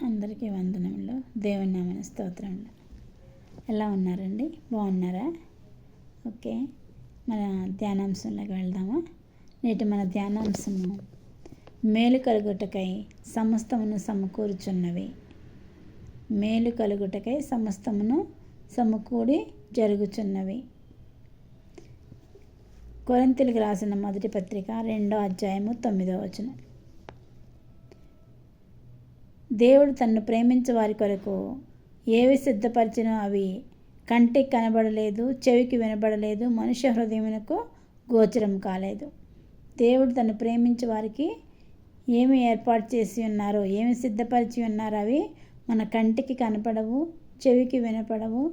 అందరికీ వందనములు. దేవుని నామమున స్తోత్రములు. ఎలా ఉన్నారండి? బాగున్నారా? ఓకే, మన ధ్యానాంశంలోకి వెళ్దామా? నేటి మన ధ్యానాంశము మేలు కలుగుటకై సమస్తమును సమకూర్చున్నవి. మేలు కలుగుటకై సమస్తమును సమకూడి జరుగుచున్నవి. కొరింథీయులకు రాసిన మొదటి పత్రిక 2వ అధ్యాయము 9వ వచనం. దేవుడు తన్ను ప్రేమించే వారి కొరకు ఏవి సిద్ధపరిచినో అవి కంటికి కనబడలేదు, చెవికి వినబడలేదు, మనుష్య హృదయమునకు గోచరం కాలేదు. దేవుడు తను ప్రేమించే వారికి ఏమి ఏర్పాటు చేసి ఉన్నారో, ఏమి సిద్ధపరిచి ఉన్నారో అవి మన కంటికి కనపడవు, చెవికి వినపడవు,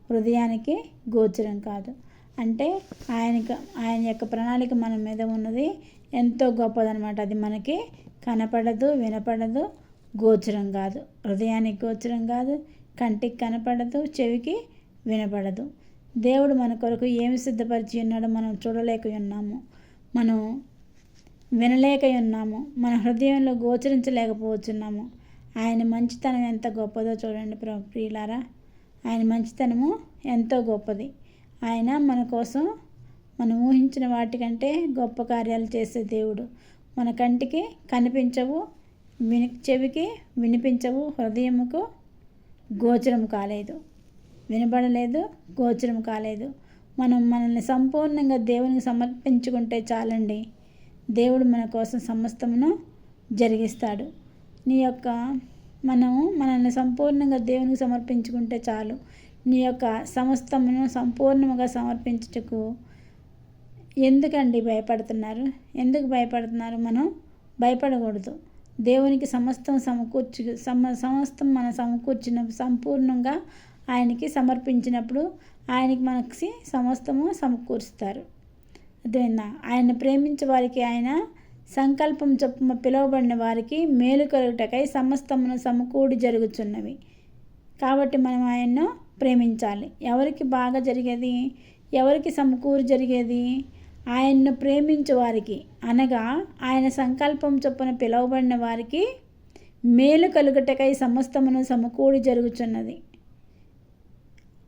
హృదయానికి గోచరం కాదు. అంటే ఆయన యొక్క ప్రణాళిక మన మీద ఉన్నది ఎంతో గొప్పదనమాట. అది మనకి కనపడదు, వినపడదు, గోచరం కాదు. హృదయానికి గోచరం కాదు, కంటికి కనపడదు, చెవికి వినపడదు. దేవుడు మన కొరకు ఏమి సిద్ధపరిచి ఉన్నాడో మనం చూడలేక ఉన్నాము, మనం వినలేక ఉన్నాము, మన హృదయంలో గోచరించలేకపోతున్నాము. ఆయన మంచితనం ఎంత గొప్పదో చూడండి ప్రియులారా. ఆయన మంచితనము ఎంతో గొప్పది. ఆయన మన కోసం మనం ఊహించిన వాటికంటే గొప్ప కార్యాలు చేసే దేవుడు. మన కంటికి కనిపించవు, చెవికి వినిపించవు, హృదయముకు గోచరం కాలేదు, వినబడలేదు, గోచరం కాలేదు. మనల్ని సంపూర్ణంగా దేవునికి సమర్పించుకుంటే చాలండి, దేవుడు మన కోసం సమస్తమును జరిగిస్తాడు. మనల్ని సంపూర్ణంగా దేవునికి సమర్పించుకుంటే చాలు. నీ యొక్క సమస్తమును సంపూర్ణముగా సమర్పించుటకు ఎందుకండి భయపడుతున్నారు? ఎందుకు భయపడుతున్నారు? మనం భయపడకూడదు. దేవునికి సమస్తం సమస్తం మనం సమకూర్చిన సంపూర్ణంగా ఆయనకి సమర్పించినప్పుడు మనకి సమస్తము సమకూరుస్తారు. అదేనా? ఆయన ప్రేమించే వారికి, ఆయన సంకల్పం చొప్పున పిలువబడిన వారికి మేలు కలుగుటకై సమస్తమును సమకూడి జరుగుతున్నవి. కాబట్టి మనం ఆయన్ను ప్రేమించాలి. ఎవరికి బాగా జరిగేది? ఎవరికి సమకూరు జరిగేది? ఆయన్ను ప్రేమించే వారికి, అనగా ఆయన సంకల్పం చొప్పున పిలువబడిన వారికి మేలు కలుగుటకై సమస్తమును సమకూడి జరుగుతున్నది.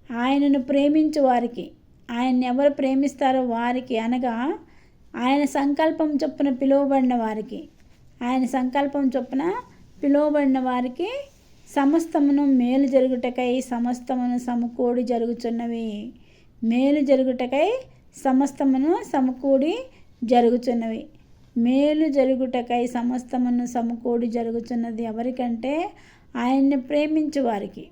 ఆయనను ప్రేమించే వారికి, ఆయన్ని ఎవరు ప్రేమిస్తారో వారికి, అనగా ఆయన సంకల్పం చొప్పున పిలువబడిన వారికి, ఆయన సంకల్పం చొప్పున పిలువబడిన వారికి సమస్తమును మేలు జరుగుటకై సమస్తమును సమకూడి జరుగుతున్నవి. మేలు జరుగుటకై సమస్తమును సమకూడి జరుగుతున్నవి. మేలు జరుగుటకై సమస్తమును సమకూడి జరుగుతున్నది ఎవరికంటే ఆయన్ని ప్రేమించే వారికి,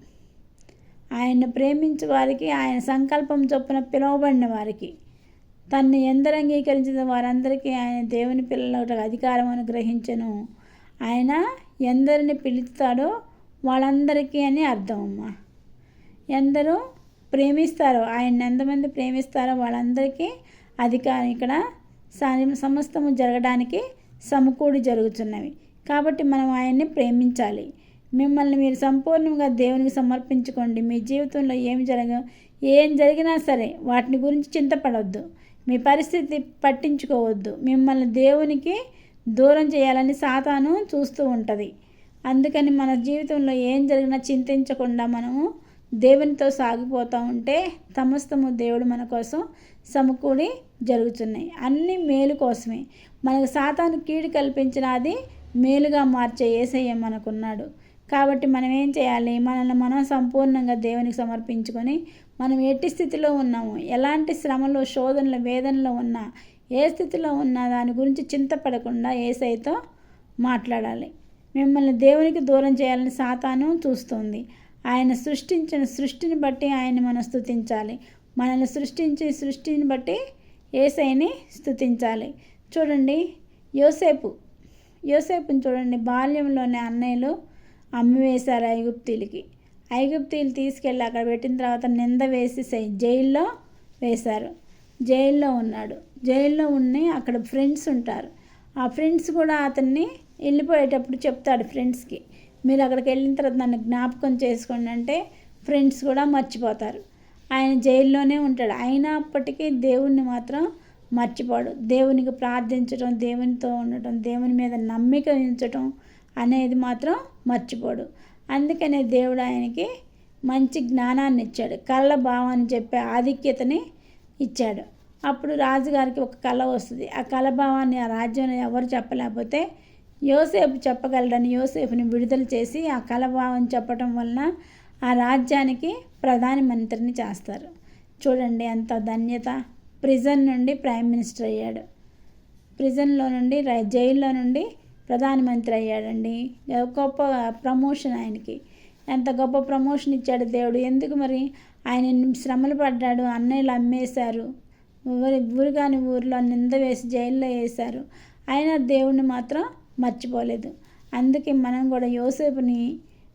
ఆయన్ని ప్రేమించే వారికి, ఆయన సంకల్పం చొప్పున పిలువబడిన వారికి, తన్ని ఎందరు అంగీకరించిన వారందరికీ ఆయన దేవుని పిల్లలకు అధికారం అనుగ్రహించెను. ఆయన ఎందరిని పిలుస్తాడో వాళ్ళందరికీ అని అర్థం అమ్మా. ఎందరూ ప్రేమిస్తారో, ఆయన ఎంతమంది ప్రేమిస్తారో వాళ్ళందరికీ అధికారం, ఇక్కడ సమస్తము జరగడానికి సమకూడి జరుగుతున్నవి. కాబట్టి మనం ఆయన్ని ప్రేమించాలి. మిమ్మల్ని మీరు సంపూర్ణంగా దేవునికి సమర్పించుకోండి. మీ జీవితంలో ఏం జరిగినా సరే వాటిని గురించి చింతపడవద్దు, మీ పరిస్థితి పట్టించుకోవద్దు. మిమ్మల్ని దేవునికి దూరం చేయాలని సాతాను చూస్తూ ఉంటుంది. అందుకని మన జీవితంలో ఏం జరిగినా చింతించకుండా మనము దేవునితో సాగిపోతూ ఉంటే సమస్తము దేవుడు మన కోసం సమకూడి జరుగుతున్నాయి. అన్నీ మేలు కోసమే. మనకు సాతాను కీడు కల్పించిన అది మేలుగా మార్చే యేసయ్య మనకున్నాడు. కాబట్టి మనం ఏం చేయాలి? మనల్ని మనం సంపూర్ణంగా దేవునికి సమర్పించుకొని, మనం ఎట్టి స్థితిలో ఉన్నాము, ఎలాంటి శ్రమలో, శోధనలో, వేదనలో ఉన్నా, ఏ స్థితిలో ఉన్నా దాని గురించి చింతపడకుండా యేసయ్యతో మాట్లాడాలి. మిమ్మల్ని దేవునికి దూరం చేయాలని సాతాను చూస్తుంది. ఆయన సృష్టించిన సృష్టిని బట్టి ఆయన్ని మనం స్తుతించాలి. మనల్ని సృష్టిని బట్టి యేసయ్యని స్తుతించాలి. చూడండి, యోసేపుని చూడండి. బాల్యంలోనే అన్నయ్యలు అమ్మివేశారు ఐగుప్తీయులు తీసుకెళ్ళి అక్కడ పెట్టిన తర్వాత నింద వేసి జైల్లో వేశారు. జైల్లో ఉన్నాడు. జైల్లో ఉండి అక్కడ ఫ్రెండ్స్ ఉంటారు. ఆ ఫ్రెండ్స్ కూడా అతన్ని వెళ్ళిపోయేటప్పుడు చెప్తాడు ఫ్రెండ్స్కి, మీరు అక్కడికి వెళ్ళిన తర్వాత నన్ను జ్ఞాపకం చేసుకోండి అంటే ఫ్రెండ్స్ కూడా మర్చిపోతారు. ఆయన జైల్లోనే ఉంటాడు. అయినప్పటికీ దేవుణ్ణి మాత్రం మర్చిపోడు. దేవునికి ప్రార్థించడం, దేవునితో ఉండటం, దేవుని మీద నమ్మిక ఉంచటం అనేది మాత్రం మర్చిపోడు. అందుకనే దేవుడు ఆయనకి మంచి జ్ఞానాన్ని ఇచ్చాడు, కళ్ళ భావాన్ని చెప్పే ఆధిక్యతని ఇచ్చాడు. అప్పుడు రాజుగారికి ఒక కళ వస్తుంది. ఆ కళ భావాన్ని ఆ రాజ్యంలో ఎవరు చెప్పలేకపోతే యోసేపు చెప్పగలడని యోసేపుని విడుదల చేసి ఆ కళ భావం చెప్పటం వలన ఆ రాజ్యానికి ప్రధానమంత్రిని చేస్తారు. చూడండి ఎంత ధన్యత. ప్రిజన్ నుండి ప్రైమ్ మినిస్టర్ అయ్యాడు, ప్రిజన్లో నుండి జైల్లో నుండి ప్రధానమంత్రి అయ్యాడండి. గొప్ప ప్రమోషన్ ఆయనకి. ఎంత గొప్ప ప్రమోషన్ ఇచ్చాడు దేవుడు. ఎందుకు మరి? ఆయన శ్రమలు పడ్డాడు, అన్నయ్యలు అమ్మేశారు, ఊరుగాని ఊరిలో నింద వేసి జైల్లో వేశారు, అయినా దేవుణ్ణి మాత్రం మర్చిపోలేదు. అందుకే మనం కూడా యోసేపుని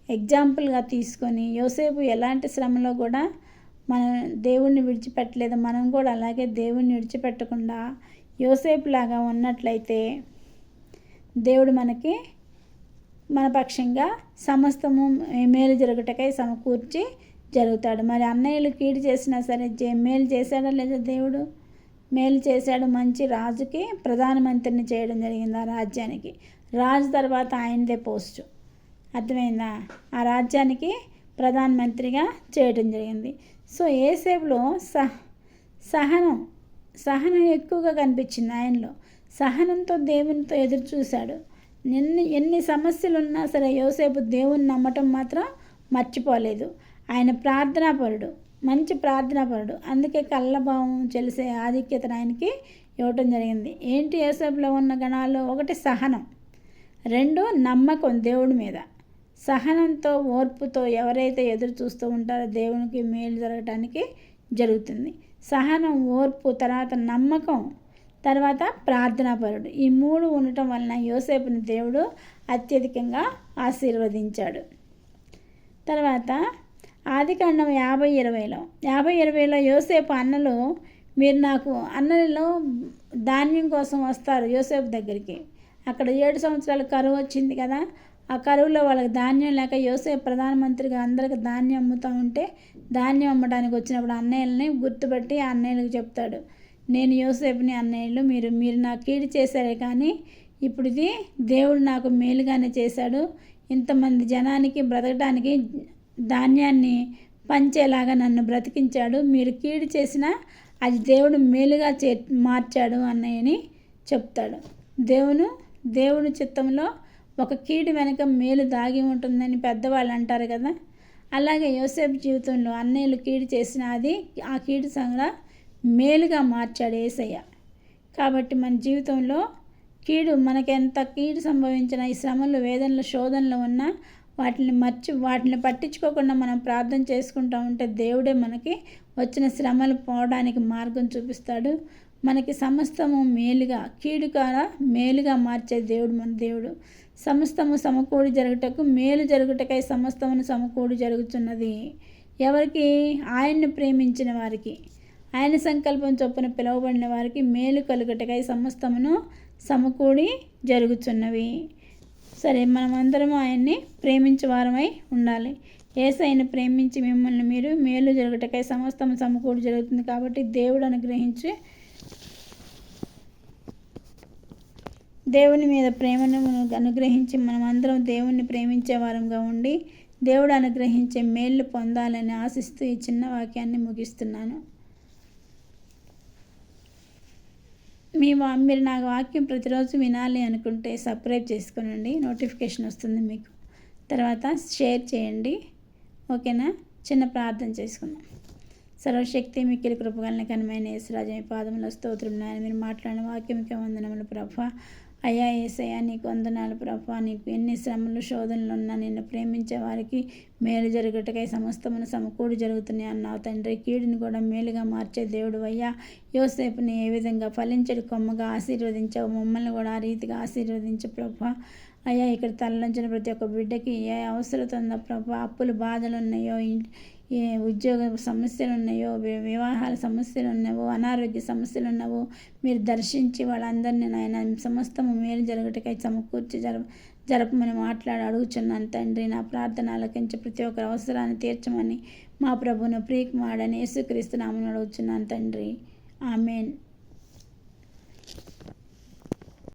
ఎగ్జాంపుల్గా తీసుకొని, యోసేపు ఎలాంటి శ్రమలో కూడా మన దేవుణ్ణి విడిచిపెట్టలేదు. మనం కూడా అలాగే దేవుణ్ణి విడిచిపెట్టకుండా యోసేపులాగా ఉన్నట్లయితే దేవుడు మనకి మన పక్షంగా సమస్తము మేలు జరుగుటకై సమకూర్చి జరుగుతాడు. మరి అన్నయ్యలు కీడు చేసినా సరే మేలు చేశాడా లేదా? దేవుడు మేలు చేశాడు. మంచి రాజుకి ప్రధానమంత్రిని చేయడం జరిగింది. ఆ రాజ్యానికి రాజు తర్వాత ఆయనదే పోస్టు. అర్థమైందా? ఆ రాజ్యానికి ప్రధానమంత్రిగా చేయడం జరిగింది. సో యోసేపులో సహనం ఎక్కువగా కనిపించింది ఆయనలో. సహనంతో దేవునితో ఎదురు చూశాడు. ఎన్ని సమస్యలు ఉన్నా సరే యోసేపు దేవుని నమ్మటం మాత్రం మర్చిపోలేదు. ఆయన ప్రార్థనాపరుడు, మంచి ప్రార్థనాపరుడు. అందుకే కళ్ళభావం తెలిసే ఆధిక్యతను ఆయనకి ఇవ్వటం జరిగింది. ఏంటి యోసేపులో ఉన్న గణాలు? ఒకటి సహనం, రెండు నమ్మకం దేవుడి మీద. సహనంతో ఓర్పుతో ఎవరైతే ఎదురు చూస్తూ ఉంటారో దేవునికి మేలు జరగటానికి జరుగుతుంది. సహనం, ఓర్పు, తర్వాత నమ్మకం, తర్వాత ప్రార్థనాపరుడు. ఈ మూడు ఉండటం వలన యోసేపుని దేవుడు అత్యధికంగా ఆశీర్వదించాడు. తర్వాత ఆదికాండం 50:20లో యోసేపు అన్నలు, మీరు నాకు అన్నలలో ధాన్యం కోసం వస్తారు యోసేపు దగ్గరికి. అక్కడ 7 సంవత్సరాల కరువు వచ్చింది కదా. ఆ కరువులో వాళ్ళకి ధాన్యం లేక యోసేపు ప్రధానమంత్రిగా అందరికి ధాన్యం అమ్ముతూ ఉంటే, ధాన్యం అమ్మడానికి వచ్చినప్పుడు అన్నయ్యలని గుర్తుపట్టి ఆ అన్నయ్యలకు చెప్తాడు, నేను యోసేపుని అన్నయ్యలు, మీరు నాకు కీడు చేశారే కానీ ఇప్పుడు ఇది దేవుడు నాకు మేలుగానే చేశాడు. ఇంతమంది జనానికి బ్రతకడానికి ధాన్యాన్ని పంచేలాగా నన్ను బ్రతికించాడు. మీరు కీడు చేసినా అది దేవుడు మేలుగా మార్చాడు అన్నయ్యని చెప్తాడు. దేవుని చిత్తంలో ఒక కీడు వెనక మేలు దాగి ఉంటుందని పెద్దవాళ్ళు అంటారు కదా. అలాగే యోసేపు జీవితంలో అన్నయ్యలు కీడు చేసిన అది ఆ కీడు సంగ మేలుగా మార్చాడు యేసయ్య. కాబట్టి మన జీవితంలో మనకెంత కీడు సంభవించిన, ఈ శ్రమలు, వేదనలు, శోధనలు ఉన్నా వాటిని పట్టించుకోకుండా మనం ప్రార్థన చేసుకుంటూ ఉంటే దేవుడే మనకి వచ్చిన శ్రమలు పోవడానికి మార్గం చూపిస్తాడు. మనకి సమస్తము మేలుగా, కీడు కాదా మేలుగా మార్చే దేవుడు మన దేవుడు. సమస్తము సమకూడి జరుగుటకు, మేలు జరుగుటకై సమస్తమును సమకూడి జరుగుతున్నది. ఎవరికి? ఆయన్ని ప్రేమించిన వారికి, ఆయన సంకల్పం చొప్పున పిలువబడిన వారికి మేలు కలుగుటకై సమస్తమును సమకూడి జరుగుతున్నవి. సరే, మనమందరము ఆయన్ని ప్రేమించే వారమై ఉండాలి. యేసయ్యను ప్రేమించి మిమ్మల్ని మీరు మేలు జరుగుటకై సమస్తము సమకూడి జరుగుతుంది. కాబట్టి దేవుని మీద ప్రేమను అనుగ్రహించి మనమందరం దేవుణ్ణి ప్రేమించే వారంగా ఉండి దేవుడు అనుగ్రహించే మేళ్ళు పొందాలని ఆశిస్తూ ఈ చిన్న వాక్యాన్ని ముగిస్తున్నాను. మీరు నా వాక్యం ప్రతిరోజు వినాలి అనుకుంటే సబ్స్క్రైబ్ చేసుకోనండి, నోటిఫికేషన్ వస్తుంది మీకు. తర్వాత షేర్ చేయండి. ఓకేనా? చిన్న ప్రార్థన చేసుకుందాం. సర్వశక్తి మిక్కిలి కృపగలన కనమైన యేసురాజు మీ పాదముల స్తోత్రం నాయన. మీరు మాట్లాడిన వాక్యంకే వందనములు ప్రభా. అయ్యా యేసయ్య, నీకు వందనాలు ప్రభా. నీకు ఎన్ని శ్రమలు, శోధనలు ఉన్నా నిన్ను ప్రేమించే వారికి మేలు జరుగుటకై సమస్తమును సమకూడి జరుగుతున్నాయి అన్నావు తండ్రి. కీడుని కూడా మేలుగా మార్చే దేవుడు అయ్యా. యోసేపుని ఏ విధంగా ఫలించడు కొమ్మగా ఆశీర్వదించావు, మమ్మల్ని కూడా ఆ రీతిగా ఆశీర్వదించు ప్రభా. అయ్యా, ఇక్కడ తలలంచిన ప్రతి ఒక్క బిడ్డకి ఏ అవసరం ఉందో ప్రభా, అప్పులు బాధలు ఉన్నాయో, ఏ ఉద్యోగ సమస్యలు ఉన్నాయో, వివాహాల సమస్యలు ఉన్నావో, అనారోగ్య సమస్యలు ఉన్నావో మీరు దర్శించి వాళ్ళందరినీ నాయన సమస్తము మేలు జరుగుటకై సమకూర్చి జరపమని అడుగుచున్నాను తండ్రి. నా ప్రార్థన ఆలకించి ప్రతి ఒక్కరి అవసరాన్ని తీర్చమని మా ప్రభువును ప్రియకుమారుడైన యేసుక్రీస్తు నామమున అడుగుచున్నాను తండ్రి. ఆమేన్.